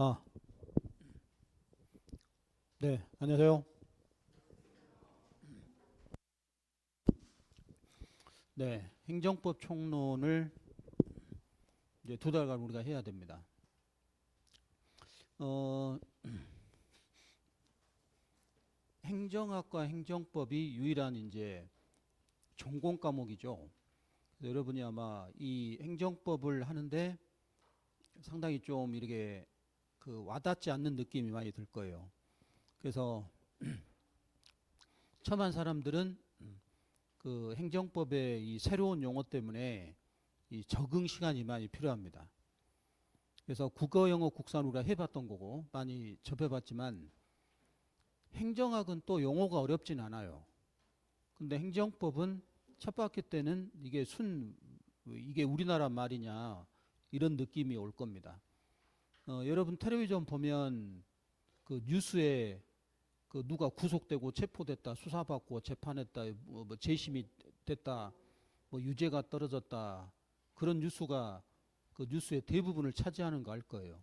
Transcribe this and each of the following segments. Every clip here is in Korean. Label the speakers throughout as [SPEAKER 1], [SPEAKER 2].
[SPEAKER 1] 아, 네, 안녕하세요. 네, 행정법 총론을 이제 두 달간 우리가 해야 됩니다. 어, 행정학과 행정법이 유일한 이제 전공 과목이죠. 그래서 여러분이 아마 이 행정법을 하는데 상당히 좀 이렇게 그 와닿지 않는 느낌이 많이 들 거예요. 그래서 처음 한 사람들은 그 행정법의 이 새로운 용어 때문에 이 적응 시간이 많이 필요합니다. 그래서 국어, 영어, 국산 우리가 해봤던 거고 많이 접해봤지만 행정학은 또 용어가 어렵진 않아요. 근데 행정법은 첫 바퀴 때는 이게 우리나라 말이냐 이런 느낌이 올 겁니다. 여러분 텔레비전 보면 그 뉴스에 그 누가 구속되고 체포됐다, 수사받고 재판했다, 뭐 재심이 됐다, 뭐 유죄가 떨어졌다 그런 뉴스가 그 뉴스의 대부분을 차지하는 거 알 거예요.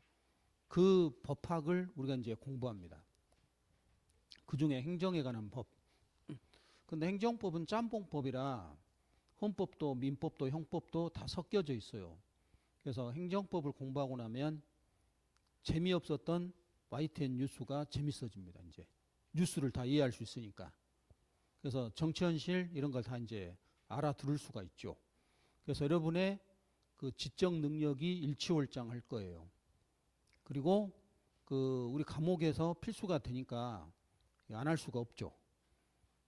[SPEAKER 1] 그 법학을 우리가 이제 공부합니다. 그 중에 행정에 관한 법. 근데 행정법은 짬뽕법이라 헌법도 민법도 형법도 다 섞여져 있어요. 그래서 행정법을 공부하고 나면 재미없었던 YTN 뉴스가 재밌어집니다. 이제 뉴스를 다 이해할 수 있으니까. 그래서 정치현실 이런 걸 다 이제 알아들을 수가 있죠. 그래서 여러분의 그 지적 능력이 일취월장할 거예요. 그리고 그 우리 감옥에서 필수가 되니까 안 할 수가 없죠.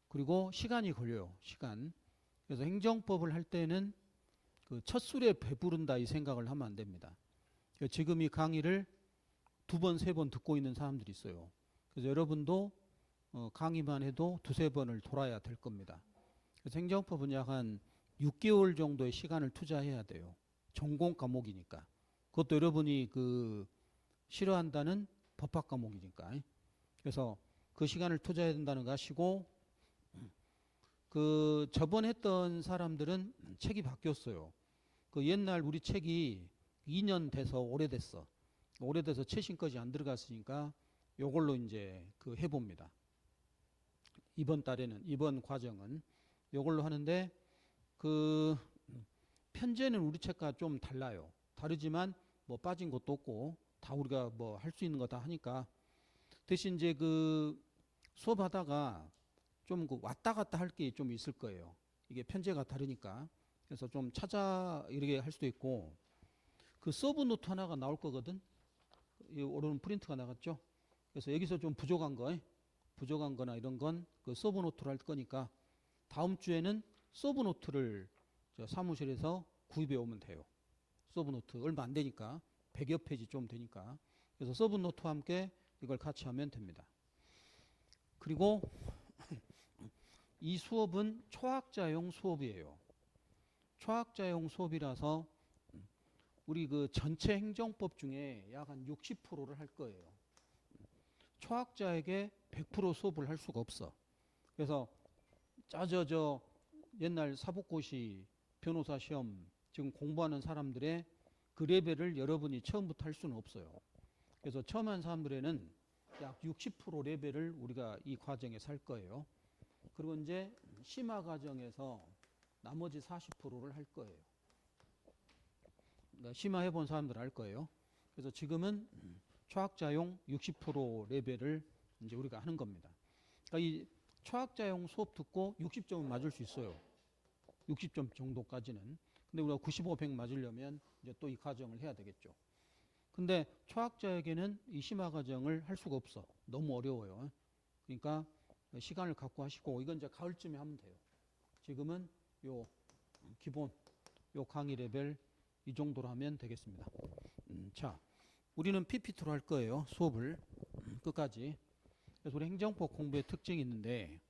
[SPEAKER 1] 그리고 시간이 걸려요. 시간. 그래서 행정법을 할 때는 그 첫 술에 배부른다 이 생각을 하면 안 됩니다. 지금 이 강의를 두 번, 세 번 듣고 있는 사람들이 있어요. 그래서 여러분도 강의만 해도 두세 번을 돌아야 될 겁니다. 그래서 행정법은 약 한 6개월 정도의 시간을 투자해야 돼요. 전공 과목이니까. 그것도 여러분이 그 싫어한다는 법학 과목이니까. 그래서 그 시간을 투자해야 된다는 거 아시고 그 저번 했던 사람들은 책이 바뀌었어요. 그 옛날 우리 책이 2년 돼서 오래됐어. 오래돼서 최신까지 안 들어갔으니까 요걸로 이제 그 해봅니다. 이번 과정은 요걸로 하는데 그 편제는 우리 책과 좀 달라요. 다르지만 뭐 빠진 것도 없고 다 우리가 뭐 할 수 있는 거 다 하니까 대신 이제 그 수업하다가 좀 그 왔다 갔다 할 게 좀 있을 거예요. 이게 편제가 다르니까. 그래서 좀 찾아 이렇게 할 수도 있고 그 서브 노트 하나가 나올 거거든. 이 오른 프린트가 나갔죠. 그래서 여기서 좀 부족한 거나 이런 건 그 서브 노트로 할 거니까 다음 주에는 서브 노트를 저 사무실에서 구입해 오면 돼요. 서브 노트 얼마 안 되니까 100여 페이지 좀 되니까. 그래서 서브 노트와 함께 이걸 같이 하면 됩니다. 그리고 이 수업은 초학자용 수업이에요. 초학자용 수업이라서 우리 그 전체 행정법 중에 약 한 60%를 할 거예요. 초학자에게 100% 수업을 할 수가 없어. 그래서 저 옛날 사법고시 변호사 시험 지금 공부하는 사람들의 그 레벨을 여러분이 처음부터 할 수는 없어요. 그래서 처음 한 사람들에는 약 60% 레벨을 우리가 이 과정에 살 거예요. 그리고 이제 심화 과정에서 나머지 40%를 할 거예요. 그러니까 심화 해본 사람들 알 거예요. 그래서 지금은 초학자용 60% 레벨을 이제 우리가 하는 겁니다. 그러니까 이 초학자용 수업 듣고 60점은 맞을 수 있어요. 60점 정도까지는. 근데 우리가 95, 100 맞으려면 이제 또 이 과정을 해야 되겠죠. 근데 초학자에게는 이 심화 과정을 할 수가 없어. 너무 어려워요. 그러니까 시간을 갖고 하시고 이건 이제 가을쯤에 하면 돼요. 지금은 요 기본 요 강의 레벨 이 정도로 하면 되겠습니다. 자, 우리는 PPT로 할 거예요. 수업을 끝까지. 그래서 우리 행정법 공부의 특징이 있는데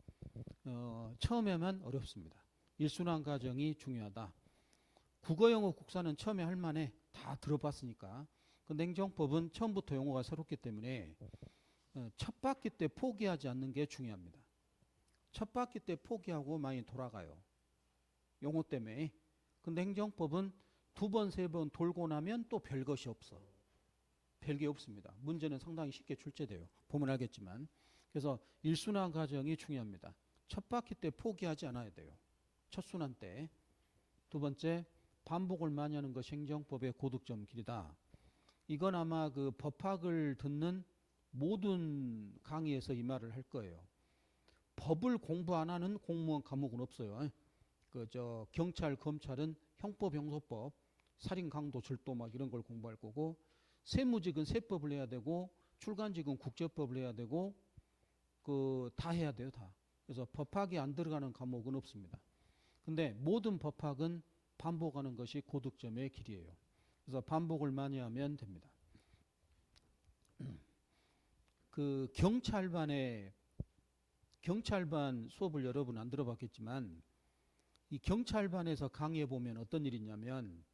[SPEAKER 1] 처음에만 어렵습니다. 일순환 과정이 중요하다. 국어, 영어, 국사는 처음에 할 만해. 다 들어봤으니까. 근데 행정법은 처음부터 용어가 새롭기 때문에 첫 바퀴 때 포기하지 않는 게 중요합니다. 첫 바퀴 때 포기하고 많이 돌아가요. 용어 때문에. 근데 행정법은 두 번, 세 번 돌고 나면 또 별것이 없어. 될 게 없습니다. 문제는 상당히 쉽게 출제돼요. 보면 알겠지만. 그래서 일순환 과정이 중요합니다. 첫 바퀴 때 포기하지 않아야 돼요. 첫 순환 때. 두 번째, 반복을 많이 하는 것이 행정법의 고득점 길이다. 이건 아마 그 법학을 듣는 모든 강의에서 이 말을 할 거예요. 법을 공부 안 하는 공무원 과목은 없어요. 경찰, 검찰은 형법, 형소법, 살인, 강도, 절도 막 이런 걸 공부할 거고, 세무직은 세법을 해야 되고, 출간직은 국제법을 해야 되고, 다 해야 돼요, 다. 그래서 법학이 안 들어가는 과목은 없습니다. 근데 모든 법학은 반복하는 것이 고득점의 길이에요. 그래서 반복을 많이 하면 됩니다. 경찰반 수업을 여러분 안 들어봤겠지만, 이 경찰반에서 강의해 보면 어떤 일이 있냐면,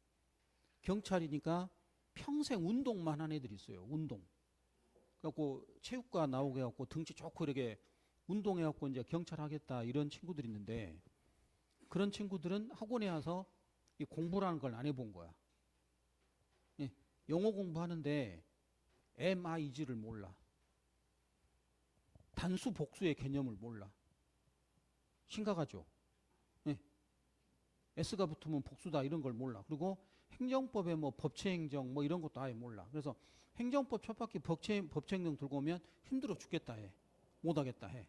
[SPEAKER 1] 경찰이니까 평생 운동만 한 애들이 있어요. 운동. 그래갖고 체육과 나오게 해갖고 등치 좋고 이렇게 운동해갖고 이제 경찰 하겠다 이런 친구들이 있는데, 그런 친구들은 학원에 와서 이 공부라는 걸 안 해본 거야. 예, 영어 공부하는데 MIG를 몰라. 단수 복수의 개념을 몰라. 심각하죠. 예, S가 붙으면 복수다 이런 걸 몰라. 그리고 행정법에 뭐 법체행정 뭐 이런 것도 아예 몰라. 그래서 행정법 첫 바퀴 법체행정 들고 오면 힘들어 죽겠다 해. 못하겠다 해.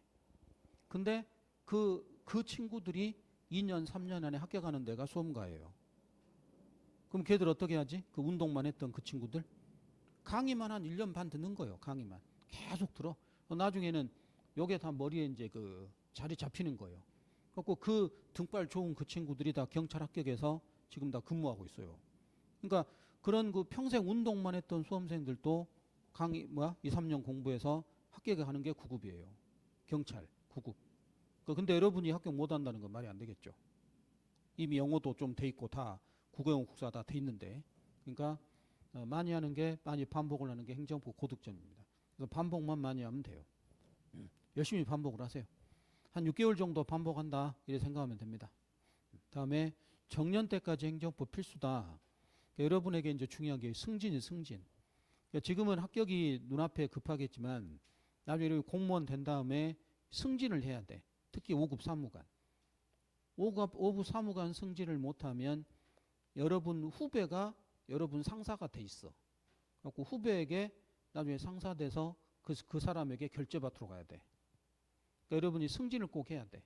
[SPEAKER 1] 근데 그 친구들이 2년 3년 안에 합격하는 데가 수험가예요. 그럼 걔들 어떻게 하지? 그 운동만 했던 그 친구들 강의만 한 1년 반 듣는 거예요. 강의만 계속 들어. 나중에는 요게 다 머리에 이제 그 자리 잡히는 거예요. 그래서 그 등발 좋은 그 친구들이 다 경찰 합격해서 지금 다 근무하고 있어요. 그러니까 그런 그 평생 운동만 했던 수험생들도 강의 2, 3년 공부해서 합격하는 게 9급이에요. 경찰 9급. 근데 여러분이 합격 못 한다는 건 말이 안 되겠죠. 이미 영어도 좀 돼 있고 다 국어영어 국사 다 돼 있는데. 그러니까 많이 하는 게 많이 반복을 하는 게 행정법 고득점입니다. 그래서 반복만 많이 하면 돼요. 열심히 반복을 하세요. 한 6개월 정도 반복한다 이렇게 생각하면 됩니다. 다음에 정년 때까지 행정법 필수다. 그러니까 여러분에게 이제 중요한 게 승진이 승진. 그러니까 지금은 합격이 눈앞에 급하겠지만 나중에 공무원 된 다음에 승진을 해야 돼. 특히 5급 사무관. 5급 사무관 승진을 못하면 여러분 후배가 여러분 상사가 돼 있어. 그래서 후배에게 나중에 상사돼서 그 사람에게 결제받으러 가야 돼. 그러니까 여러분이 승진을 꼭 해야 돼.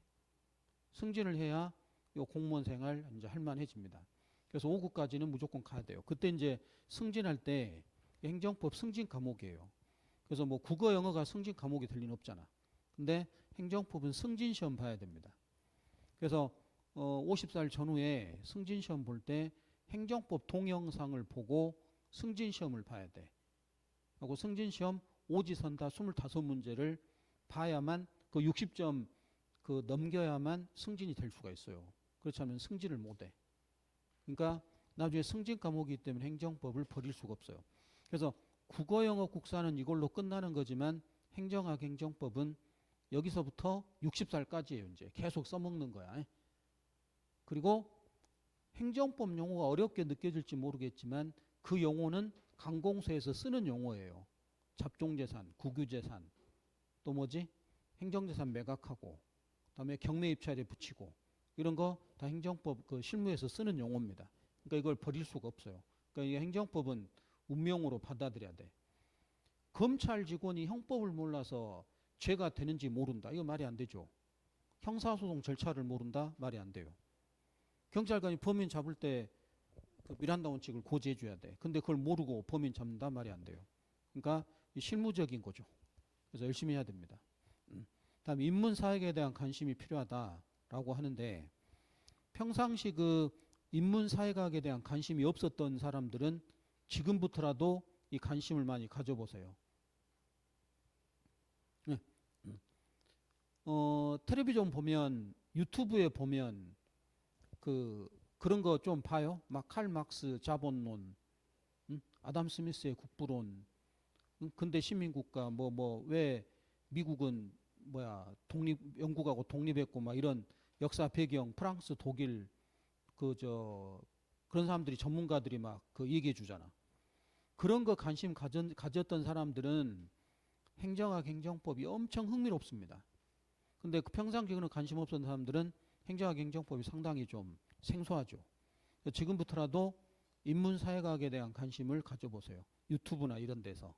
[SPEAKER 1] 승진을 해야 요 공무원 생활 이제 할만해집니다. 그래서 5급까지는 무조건 가야 돼요. 그때 이제 승진할 때 행정법 승진 과목이에요. 그래서 뭐 국어 영어가 승진 과목이 될 리는 없잖아. 근데 행정법은 승진 시험 봐야 됩니다. 그래서 50살 전후에 승진 시험 볼 때 행정법 동영상을 보고 승진 시험을 봐야 돼. 하고 승진 시험 오지선다 25문제를 봐야만 그 60점 넘겨야만 승진이 될 수가 있어요. 그렇지 않으면 승진을 못 해. 그러니까 나중에 승진 과목이기 때문에 행정법을 버릴 수가 없어요. 그래서 국어 영어 국사는 이걸로 끝나는 거지만 행정학 행정법은 여기서부터 60살까지예요. 이제 계속 써먹는 거야. 그리고 행정법 용어가 어렵게 느껴질지 모르겠지만 그 용어는 관공서에서 쓰는 용어예요. 잡종재산, 국유재산, 또 뭐지? 행정재산 매각하고, 그다음에 경매 입찰에 붙이고 이런 거 다 행정법 그 실무에서 쓰는 용어입니다. 그러니까 이걸 버릴 수가 없어요. 그러니까 이 행정법은 운명으로 받아들여야 돼. 검찰 직원이 형법을 몰라서 죄가 되는지 모른다. 이거 말이 안 되죠. 형사소송 절차를 모른다? 말이 안 돼요. 경찰관이 범인 잡을 때 그 미란다 원칙을 고지해 줘야 돼. 근데 그걸 모르고 범인 잡는다? 말이 안 돼요. 그러니까 실무적인 거죠. 그래서 열심히 해야 됩니다. 다음 인문사회에 대한 관심이 필요하다라고 하는데 평상시 그 인문사회학에 대한 관심이 없었던 사람들은 지금부터라도 이 관심을 많이 가져보세요. 네. 텔레비전 보면 유튜브에 보면 그런 거 좀 봐요. 막 칼 막스 자본론, 아담 스미스의 국부론, 근대 시민국가 왜 미국은 영국하고 독립했고 막 이런 역사 배경, 프랑스, 독일 그런 사람들이 전문가들이 막 얘기해 주잖아. 그런 거 관심 가졌던 사람들은 행정학, 행정법이 엄청 흥미롭습니다. 근데 그 평상시에는 관심 없었던 사람들은 행정학, 행정법이 상당히 좀 생소하죠. 지금부터라도 인문사회과학에 대한 관심을 가져보세요. 유튜브나 이런 데서.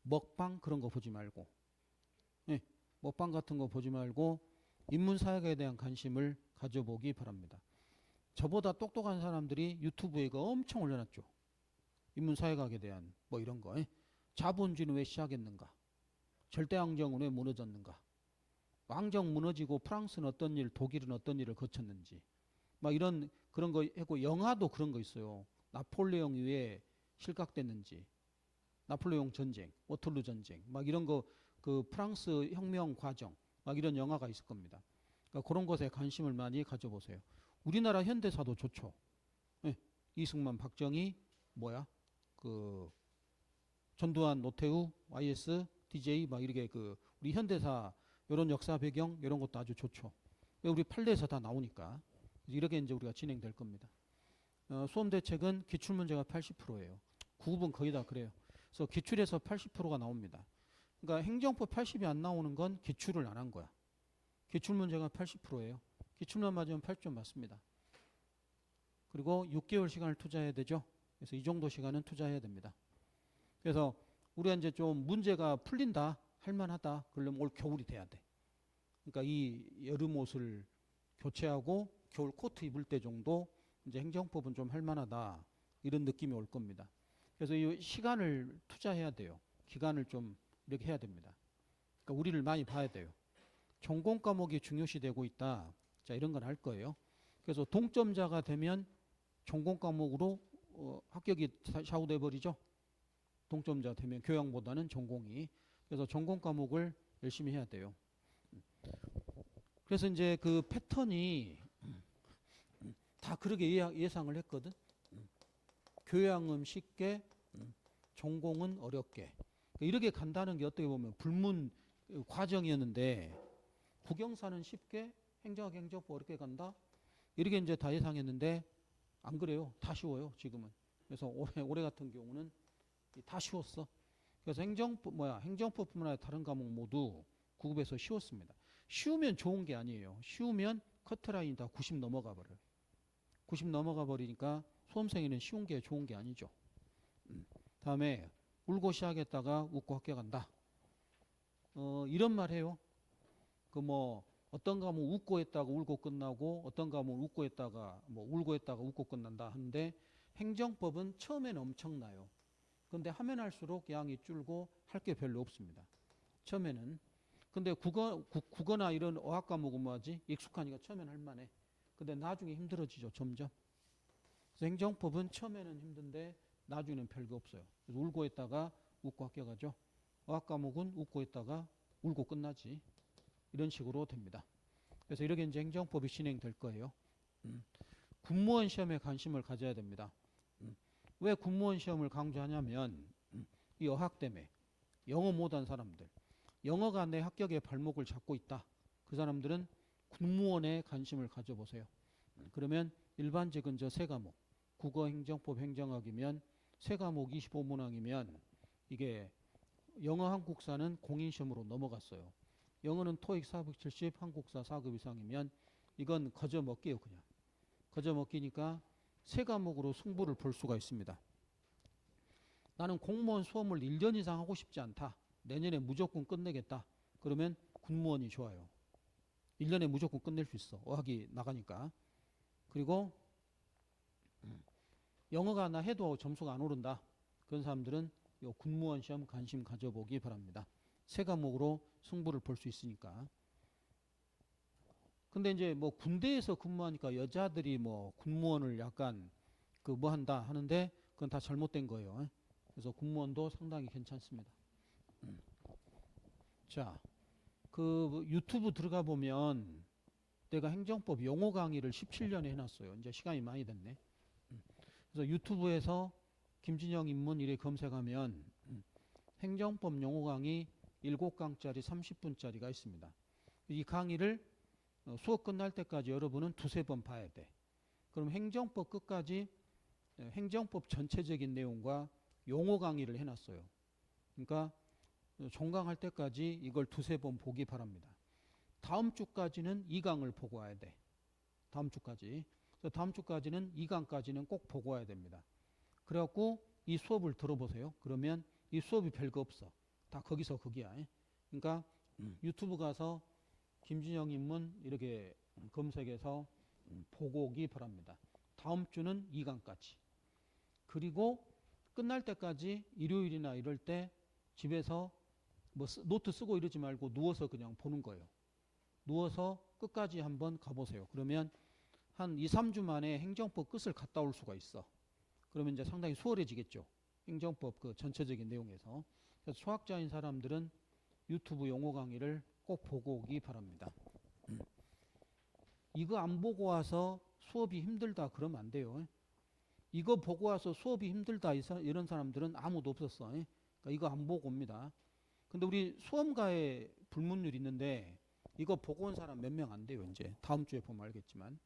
[SPEAKER 1] 먹방 그런 거 보지 말고. 네, 먹방 같은 거 보지 말고 인문사회과에 대한 관심을 가져보기 바랍니다. 저보다 똑똑한 사람들이 유튜브에 이거 엄청 올려놨죠. 인문사회과학에 대한 뭐 이런 거. 자본주의는 왜 시작했는가? 절대왕정은 왜 무너졌는가? 왕정 무너지고 프랑스는 어떤 일, 독일은 어떤 일을 거쳤는지. 막 이런 그런 거 했고 영화도 그런 거 있어요. 나폴레옹이 왜 실각됐는지. 나폴레옹 전쟁, 워털루 전쟁, 막 이런 거 그 프랑스 혁명 과정, 막 이런 영화가 있을 겁니다. 그러니까 그런 것에 관심을 많이 가져보세요. 우리나라 현대사도 좋죠. 네. 이승만, 박정희, 뭐야? 그 전두환, 노태우, YS, DJ 막 이렇게 그 우리 현대사 이런 역사 배경 이런 것도 아주 좋죠. 우리 판례에서 다 나오니까 이렇게 이제 우리가 진행될 겁니다. 수험 대책은 기출 문제가 80%예요. 구급은 거의 다 그래요. 그래서 기출에서 80%가 나옵니다. 그러니까 행정법 80이 안 나오는 건 기출을 안 한 거야. 기출 문제가 80%예요. 기출만 맞으면 80점 맞습니다. 그리고 6개월 시간을 투자해야 되죠. 그래서 이 정도 시간은 투자해야 됩니다. 그래서 우리가 이제 좀 문제가 풀린다, 할만하다, 그러려면 올 겨울이 돼야 돼. 그러니까 이 여름 옷을 교체하고 겨울 코트 입을 때 정도 이제 행정법은 좀 할만하다, 이런 느낌이 올 겁니다. 그래서 이 시간을 투자해야 돼요. 기간을 좀 이렇게 해야 됩니다. 그러니까 우리를 많이 봐야 돼요. 전공 과목이 중요시되고 있다. 자, 이런 건 할 거예요. 그래서 동점자가 되면 전공 과목으로 합격이 샤우돼 버리죠. 동점자 되면 교양보다는 전공이. 그래서 전공 과목을 열심히 해야 돼요. 그래서 이제 그 패턴이 다 그렇게 예상을 했거든. 교양은 쉽게, 전공은 어렵게. 이렇게 간다는 게 어떻게 보면 불문 과정이었는데 국영사는 쉽게, 행정학, 행정법 어렵게 간다. 이렇게 이제 다 예상했는데 안 그래요. 다 쉬워요. 지금은. 그래서 올해 같은 경우는 다 쉬웠어. 그래서 행정법뿐만 아니라 다른 과목 모두 구급에서 쉬웠습니다. 쉬우면 좋은 게 아니에요. 쉬우면 커트라인 다 90 넘어가 버려요. 90 넘어가 버리니까 수험생에는 쉬운 게 좋은 게 아니죠. 다음에 울고 시작했다가 웃고 합격한다. 이런 말 해요. 그 뭐 어떤 과목 웃고 했다가 울고 끝나고 어떤 과목 웃고 했다가 뭐 울고 했다가 웃고 끝난다 하는데 행정법은 처음에는 엄청나요. 근데 하면 할수록 양이 줄고 할 게 별로 없습니다. 처음에는. 근데 국어나 이런 어학 과목은 뭐하지? 익숙하니까 처음에는 할만해. 근데 나중에 힘들어지죠. 점점. 그래서 행정법은 처음에는 힘든데 나중에는 별거 없어요. 그래서 울고 있다가 웃고 합격하죠. 어학 과목은 웃고 있다가 울고 끝나지. 이런 식으로 됩니다. 그래서 이렇게 이제 행정법이 진행될 거예요. 군무원 시험에 관심을 가져야 됩니다. 왜 군무원 시험을 강조하냐면 이 어학 때문에 영어 못한 사람들, 영어가 내 합격의 발목을 잡고 있다. 그 사람들은 군무원에 관심을 가져보세요. 그러면 일반직은 저 세 과목, 국어, 행정법, 행정학이면 세 과목 25문항이면 이게 영어 한국사는 공인시험으로 넘어갔어요. 영어는 토익 470, 한국사 4급 이상이면 이건 거저먹기예요. 그냥 거저먹기니까 세 과목으로 승부를 볼 수가 있습니다. 나는 공무원 수험을 1년 이상 하고 싶지 않다. 내년에 무조건 끝내겠다. 그러면 군무원이 좋아요. 1년에 무조건 끝낼 수 있어. 어학이 나가니까. 그리고 영어가 나 해도 점수가 안 오른다. 그런 사람들은 이 군무원 시험 관심 가져보기 바랍니다. 세 과목으로 승부를 볼 수 있으니까. 근데 이제 뭐 군대에서 근무하니까 여자들이 뭐 군무원을 약간 그 뭐 한다 하는데 그건 다 잘못된 거예요. 그래서 군무원도 상당히 괜찮습니다. 자, 그 유튜브 들어가 보면 내가 행정법 용어 강의를 17년에 해놨어요. 이제 시간이 많이 됐네. 그래서 유튜브에서 김진영 입문 이래 검색하면 행정법 용어 강의 7강짜리 30분짜리가 있습니다. 이 강의를 수업 끝날 때까지 여러분은 두세 번 봐야 돼. 그럼 행정법 끝까지 행정법 전체적인 내용과 용어 강의를 해놨어요. 그러니까 종강할 때까지 이걸 두세 번 보기 바랍니다. 다음 주까지는 2강을 보고 와야 돼. 다음 주까지. 그래서 다음 주까지는 2강까지는 꼭 보고 와야 됩니다. 그래갖고 이 수업을 들어보세요. 그러면 이 수업이 별거 없어. 다 거기서 거기야. 그러니까 유튜브 가서 김진영 입문 이렇게 검색해서 보고 오기 바랍니다. 다음 주는 2강까지. 그리고 끝날 때까지 일요일이나 이럴 때 집에서 뭐 노트 쓰고 이러지 말고 누워서 그냥 보는 거예요. 누워서 끝까지 한번 가보세요. 그러면 한 2, 3주 만에 행정법 끝을 갔다 올 수가 있어. 그러면 이제 상당히 수월해지겠죠. 행정법 그 전체적인 내용에서. 그래서 수학자인 사람들은 유튜브 용어 강의를 꼭 보고 오기 바랍니다. 이거 안 보고 와서 수업이 힘들다 그러면 안 돼요. 이거 보고 와서 수업이 힘들다 이런 사람들은 아무도 없었어. 그러니까 이거 안 보고 옵니다. 근데 우리 수험가에 불문율이 있는데 이거 보고 온 사람 몇 명 안 돼요. 이제 다음 주에 보면 알겠지만.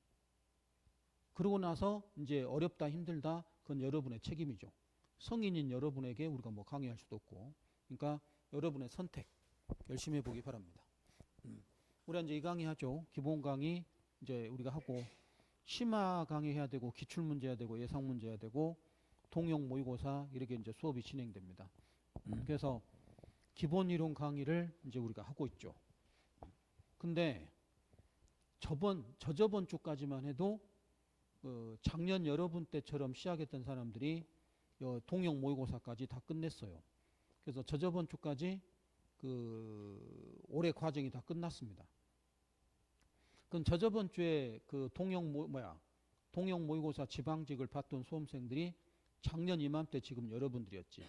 [SPEAKER 1] 그러고 나서 이제 어렵다 힘들다 그건 여러분의 책임이죠. 성인인 여러분에게 우리가 뭐 강의할 수도 없고. 그러니까 여러분의 선택 열심히 해보기 바랍니다. 우리가 이제 이 강의 하죠. 기본 강의 이제 우리가 하고 심화 강의 해야 되고 기출문제 해야 되고 예상문제 해야 되고 통용 모의고사 이렇게 이제 수업이 진행됩니다. 그래서 기본 이론 강의를 이제 우리가 하고 있죠. 근데 저저번 주까지만 해도 작년 여러분 때처럼 시작했던 사람들이 통용 모의고사까지 다 끝냈어요. 그래서 저저번 주까지 올해 과정이 다 끝났습니다. 그럼 저저번 주에 통용 모의고사 지방직을 봤던 수험생들이 작년 이맘때 지금 여러분들이었지.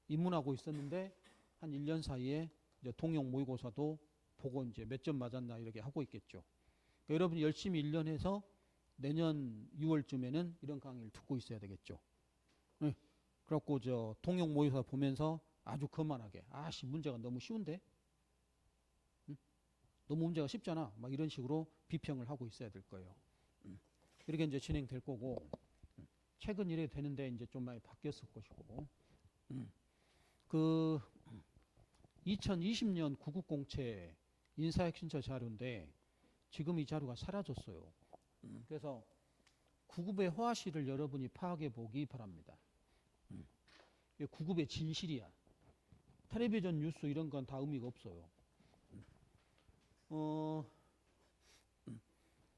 [SPEAKER 1] 입문하고 있었는데 한 1년 사이에 이제 통용 모의고사도 보고 이제 몇 점 맞았나 이렇게 하고 있겠죠. 그러니까 여러분이 열심히 1년 해서 내년 6월쯤에는 이런 강의를 듣고 있어야 되겠죠. 네. 그래갖고 통용 모의고사 보면서 아주 거만하게 문제가 너무 쉬운데? 응? 너무 문제가 쉽잖아. 막 이런 식으로 비평을 하고 있어야 될 거예요. 이렇게 이제 진행될 거고 최근 이래 되는데 이제 좀 많이 바뀌었을 것이고 2020년 구국공채 인사혁신처 자료인데 지금 이 자료가 사라졌어요. 그래서 구급의 허화시를 여러분이 파악해 보기 바랍니다. 구급의 진실이야. 텔레비전 뉴스 이런 건 다 의미가 없어요.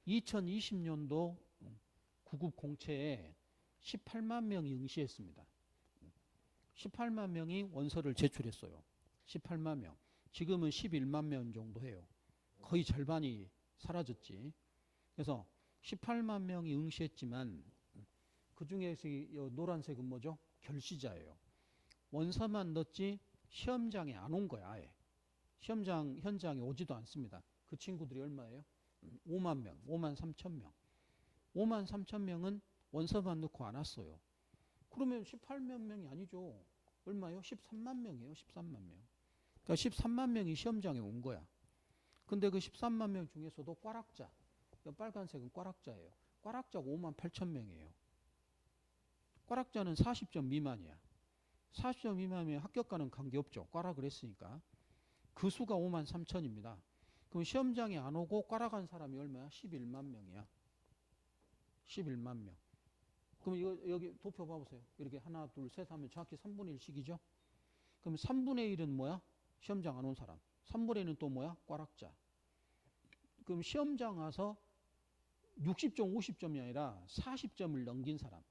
[SPEAKER 1] 2020년도 구급 공채에 18만 명이 응시했습니다. 18만 명이 원서를 제출했어요. 18만 명. 지금은 11만 명 정도 해요. 거의 절반이 사라졌지. 그래서 18만 명이 응시했지만 그 중에서 노란색은 뭐죠? 결시자예요. 원서만 넣었지 시험장에 안 온 거야. 아예. 시험장 현장에 오지도 않습니다. 그 친구들이 얼마예요? 5만 명, 5만 3천 명. 5만 3천 명은 원서만 넣고 안 왔어요. 그러면 18만 명이 아니죠. 얼마요? 13만 명이에요. 13만 명. 그러니까 13만 명이 시험장에 온 거야. 근데 그 13만 명 중에서도 꽈락자, 빨간색은 꽈락자예요. 꽈락자가 5만 8천 명이에요. 꽈락자는 40점 미만이야. 40점 미만이면 합격과는 관계없죠. 꽈락을 했으니까. 그 수가 5만 3천입니다. 그럼 시험장에 안 오고 꽈락한 사람이 얼마야? 11만 명이야. 11만 명. 그럼 이거 여기 도표 봐보세요. 이렇게 하나, 둘, 셋 하면 정확히 3분의 1씩이죠. 그럼 3분의 1은 뭐야? 시험장 안 온 사람. 3분의 1은 또 뭐야? 꽈락자. 그럼 시험장 와서 60점, 50점이 아니라 40점을 넘긴 사람.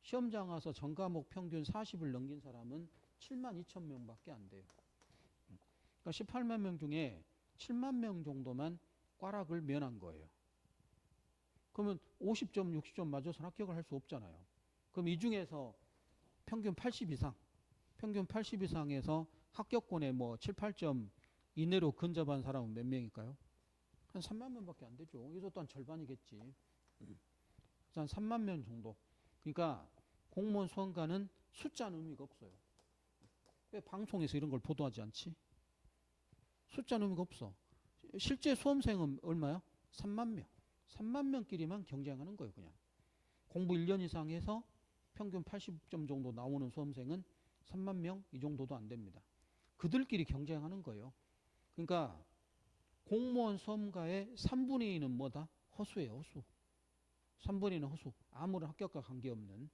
[SPEAKER 1] 시험장 와서 전과목 평균 40을 넘긴 사람은 7만 2천 명밖에 안 돼요. 그러니까 18만 명 중에 7만 명 정도만 꽈락을 면한 거예요. 그러면 50점, 60점 맞아서 합격을 할 수 없잖아요. 그럼 이 중에서 평균 80 이상, 평균 80 이상에서 합격권에 뭐 7, 8점 이내로 근접한 사람은 몇 명일까요? 한 3만 명밖에 안 되죠. 이것도 한 절반이겠지. 한 3만 명 정도. 그러니까 공무원 수험가는 숫자는 의미가 없어요. 왜 방송에서 이런 걸 보도하지 않지? 숫자는 의미가 없어. 실제 수험생은 얼마야? 3만 명. 3만 명끼리만 경쟁하는 거예요. 그냥 공부 1년 이상 해서 평균 80점 정도 나오는 수험생은 3만 명 이 정도도 안 됩니다. 그들끼리 경쟁하는 거예요. 그러니까 공무원 수험가의 3분의 2는 뭐다? 허수예요, 허수. 3분의 2는 허수. 아무런 합격과 관계없는.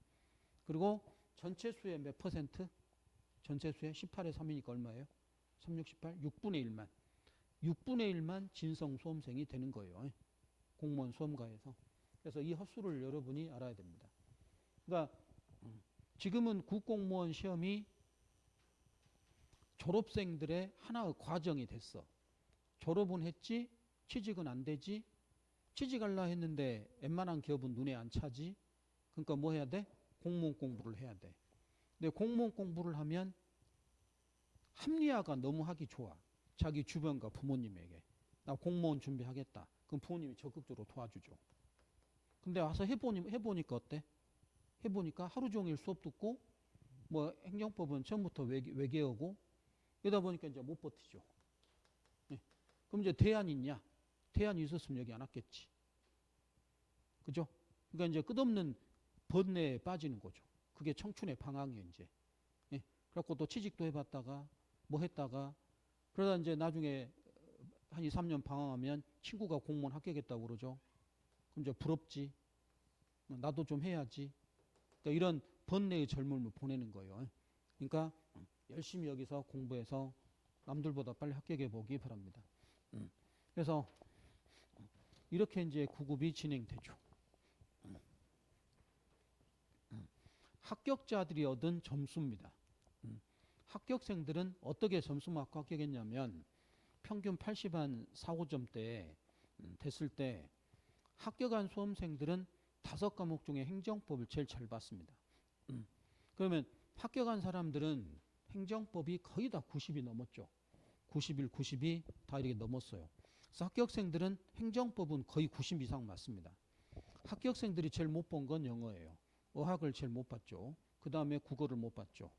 [SPEAKER 1] 그리고 전체 수의 몇 퍼센트? 전체 수의 18의 3이니까 얼마예요? 3, 6, 18? 6분의 1만. 6분의 1만 진성 수험생이 되는 거예요. 공무원 수험가에서. 그래서 이 헛수를 여러분이 알아야 됩니다. 그러니까 지금은 국공무원 시험이 졸업생들의 하나의 과정이 됐어. 졸업은 했지, 취직은 안 되지. 취직하려 했는데 웬만한 기업은 눈에 안 차지. 그러니까 뭐 해야 돼? 공무원 공부를 해야 돼. 근데 공무원 공부를 하면 합리화가 너무 하기 좋아. 자기 주변과 부모님에게. 나 공무원 준비하겠다. 그럼 부모님이 적극적으로 도와주죠. 근데 와서 해보니까 어때? 해보니까 하루 종일 수업 듣고 뭐 행정법은 처음부터 외계어고 이러다 보니까 이제 못 버티죠. 네. 그럼 이제 대안이 있냐? 대안이 있었으면 여기 안 왔겠지. 그죠? 그러니까 이제 끝없는 번뇌에 빠지는 거죠. 그게 청춘의 방황이에요, 이제. 예. 그래갖고 또 취직도 해봤다가 뭐 했다가 그러다 이제 나중에 한 2, 3년 방황하면 친구가 공무원 합격했다고 그러죠. 그럼 이제 부럽지. 나도 좀 해야지. 그러니까 이런 번뇌의 젊음을 보내는 거예요. 그러니까 열심히 여기서 공부해서 남들보다 빨리 합격해 보기 바랍니다. 그래서 이렇게 이제 구급이 진행되죠. 합격자들이 얻은 점수입니다. 합격생들은 어떻게 점수 맞고 합격했냐면 평균 80한 4, 5점대 됐을 때 합격한 수험생들은 5과목 중에 행정법을 제일 잘 봤습니다. 그러면 합격한 사람들은 행정법이 거의 다 90이 넘었죠. 91, 92 다 이렇게 넘었어요. 그래서 합격생들은 행정법은 거의 90 이상 맞습니다. 합격생들이 제일 못 본 건 영어예요. 어학을 제일 못 봤죠. 그 다음에 국어를 못 봤죠.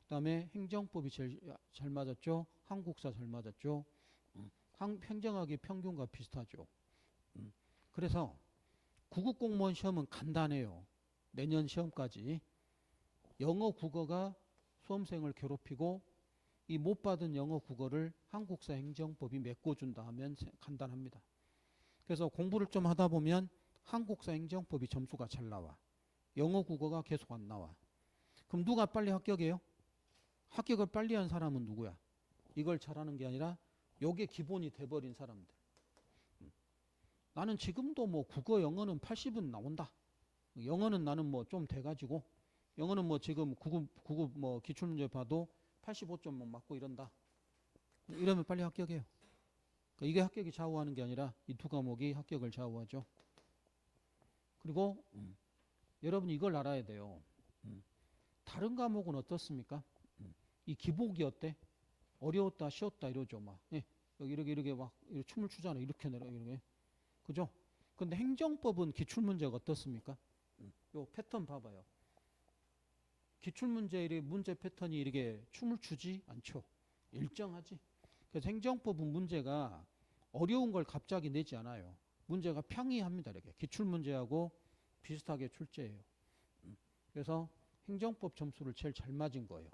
[SPEAKER 1] 그 다음에 행정법이 제일 잘 맞았죠. 한국사 잘 맞았죠. 행정학이 평균과 비슷하죠. 그래서 구급 공무원 시험은 간단해요. 내년 시험까지. 영어 국어가 수험생을 괴롭히고 이 못 받은 영어 국어를 한국사 행정법이 메꿔준다 하면 간단합니다. 그래서 공부를 좀 하다 보면 한국사 행정법이 점수가 잘 나와. 영어 국어가 계속 안 나와. 그럼 누가 빨리 합격해요? 합격을 빨리 한 사람은 누구야? 이걸 잘하는 게 아니라 요게 기본이 돼버린 사람들. 나는 지금도 뭐 국어 영어는 80은 나온다. 영어는 나는 뭐 좀 돼가지고 영어는 뭐 지금 구급 뭐 기출문제 봐도 85점 뭐 맞고 이런다. 이러면 빨리 합격해요. 그러니까 이게 합격이 좌우하는 게 아니라 이 두 과목이 합격을 좌우하죠. 그리고 여러분이 이걸 알아야 돼요. 다른 과목은 어떻습니까? 이 기복이 어때? 어려웠다, 쉬웠다 이러죠. 막 예, 이렇게 막 이렇게 춤을 추잖아. 이렇게 내려 이렇게. 그죠? 근데 행정법은 기출문제가 어떻습니까? 요 패턴 봐봐요. 기출문제 문제 패턴이 이렇게 춤을 추지 않죠. 일정하지. 그래서 행정법은 문제가 어려운 걸 갑자기 내지 않아요. 문제가 평이합니다. 이렇게 기출문제하고 비슷하게 출제해요. 그래서 행정법 점수를 제일 잘 맞은 거예요.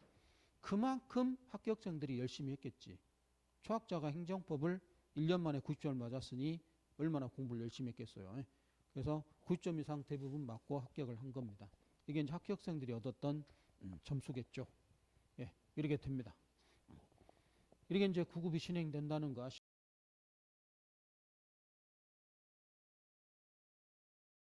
[SPEAKER 1] 그만큼 합격생들이 열심히 했겠지. 초학자가 행정법을 1년 만에 90점을 맞았으니 얼마나 공부를 열심히 했겠어요. 그래서 90점 이상 대부분 맞고 합격을 한 겁니다. 이게 이제 합격생들이 얻었던 점수겠죠. 예, 이렇게 됩니다. 이렇게 이제 구급이 진행된다는 거 아시죠?